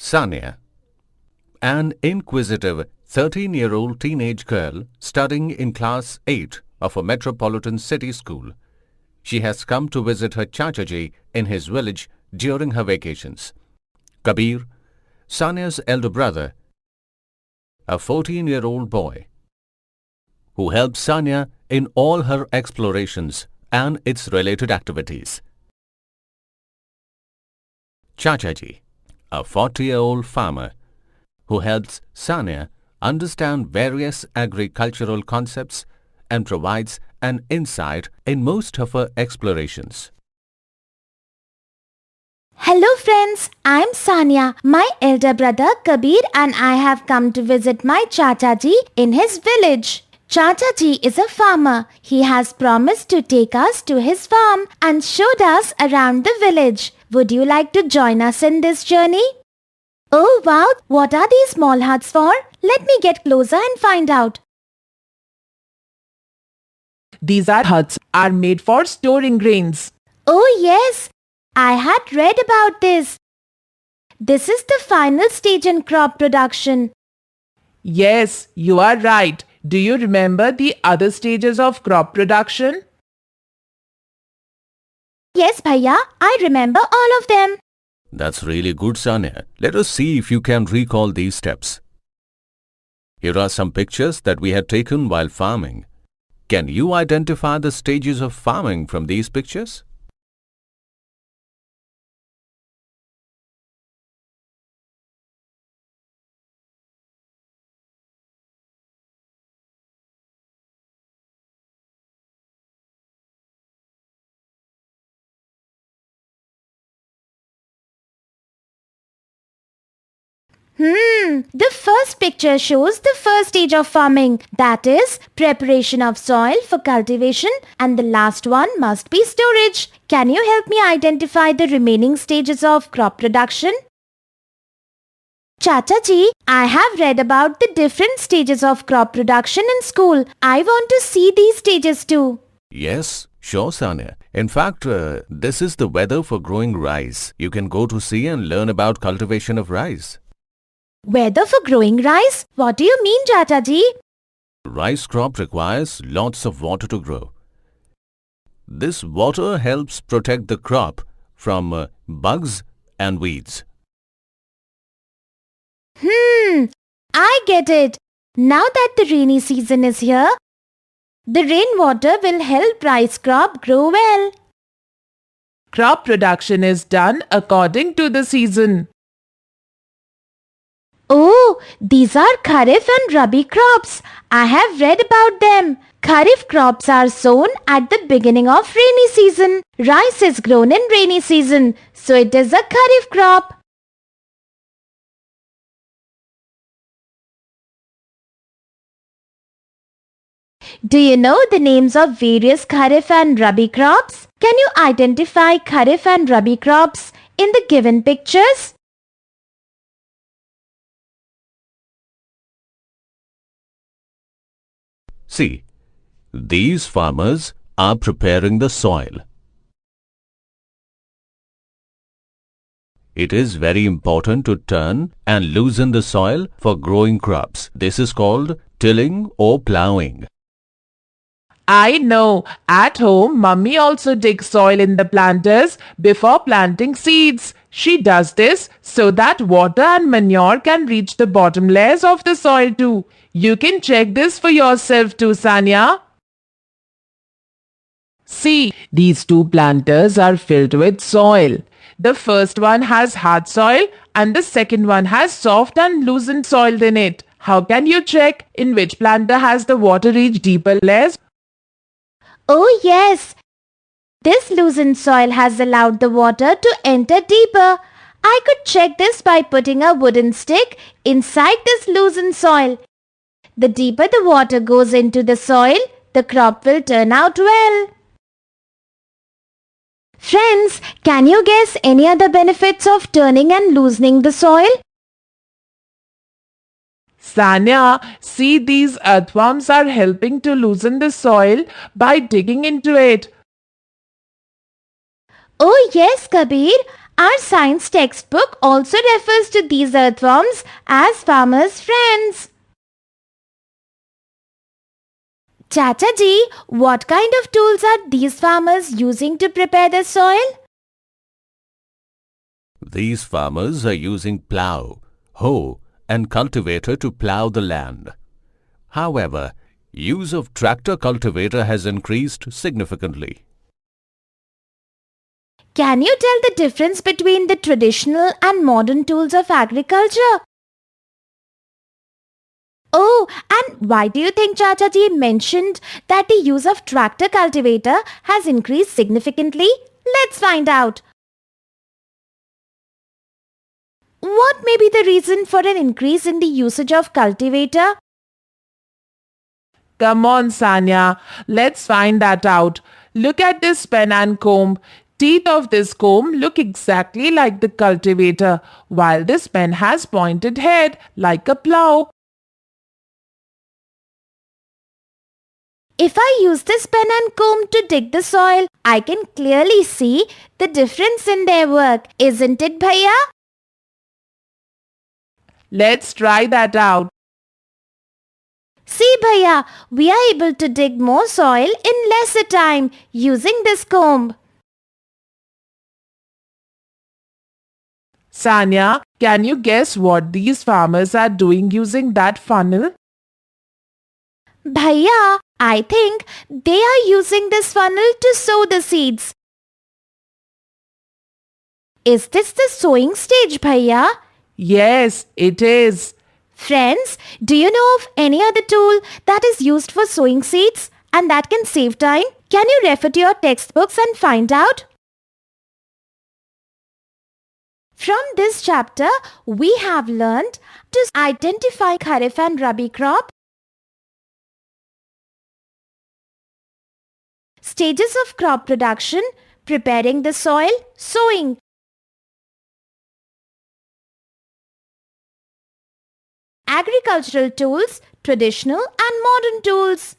Sania, an inquisitive 13-year-old teenage girl studying in class 8 of a metropolitan city school. She has come to visit her Chachaji in his village during her vacations. Kabir, Sania's elder brother, a 14-year-old boy, who helps Sania in all her explorations and its related activities. Chachaji, a 40-year-old farmer, who helps Sania understand various agricultural concepts and provides an insight in most of her explorations. Hello friends, I'm Sania. My elder brother Kabir and I have come to visit my Chachaji in his village. Chachaji is a farmer. He has promised to take us to his farm and showed us around the village. Would you like to join us in this journey? Oh wow, what are these small huts for? Let me get closer and find out. These huts are made for storing grains. Oh yes, I had read about this. This is the final stage in crop production. Yes, you are right. Do you remember the other stages of crop production? Yes, Bhaiya, I remember all of them. That's really good, Sania. Let us see if you can recall these steps. Here are some pictures that we had taken while farming. Can you identify the stages of farming from these pictures? The first picture shows the first stage of farming, that is, preparation of soil for cultivation, and the last one must be storage. Can you help me identify the remaining stages of crop production? Chachaji, I have read about the different stages of crop production in school. I want to see these stages too. Yes, sure, Sania. In fact, this is the weather for growing rice. You can go to see and learn about cultivation of rice. Weather for growing rice? What do you mean, Chachaji? Rice crop requires lots of water to grow. This water helps protect the crop from bugs and weeds. I get it. Now that the rainy season is here, the rainwater will help rice crop grow well. Crop production is done according to the season. Oh, these are Kharif and Rabi crops. I have read about them. Kharif crops are sown at the beginning of rainy season. Rice is grown in rainy season, so it is a Kharif crop. Do you know the names of various Kharif and Rabi crops? Can you identify Kharif and Rabi crops in the given pictures? See, these farmers are preparing the soil. It is very important to turn and loosen the soil for growing crops. This is called tilling or ploughing. I know. At home, Mummy also digs soil in the planters before planting seeds. She does this so that water and manure can reach the bottom layers of the soil too. You can check this for yourself too, Sania. See, these two planters are filled with soil. The first one has hard soil and the second one has soft and loosened soil in it. How can you check in which planter has the water reach deeper layers? Oh yes, this loosened soil has allowed the water to enter deeper. I could check this by putting a wooden stick inside this loosened soil. The deeper the water goes into the soil, the crop will turn out well. Friends, can you guess any other benefits of turning and loosening the soil? Sania, see, these earthworms are helping to loosen the soil by digging into it. Oh yes, Kabir. Our science textbook also refers to these earthworms as farmers' friends. Chacha ji, what kind of tools are these farmers using to prepare the soil? These farmers are using plough, hoe and cultivator to plough the land. However, use of tractor cultivator has increased significantly. Can you tell the difference between the traditional and modern tools of agriculture? Oh, and why do you think Chacha ji mentioned that the use of tractor cultivator has increased significantly? Let's find out. What may be the reason for an increase in the usage of cultivator? Come on, Sanya. Let's find that out. Look at this pen and comb. Teeth of this comb look exactly like the cultivator, while this pen has pointed head like a plough. If I use this pen and comb to dig the soil, I can clearly see the difference in their work, isn't it, Bhaiya? Let's try that out. See, Bhaiya, we are able to dig more soil in lesser time using this comb. Sanya, can you guess what these farmers are doing using that funnel? Bhaiya, I think they are using this funnel to sow the seeds. Is this the sowing stage, Bhaiya? Yes, it is. Friends, do you know of any other tool that is used for sowing seeds and that can save time? Can you refer to your textbooks and find out? From this chapter, we have learned to identify Kharif and Rabi crop, stages of crop production, preparing the soil, sowing. Agricultural tools, traditional and modern tools.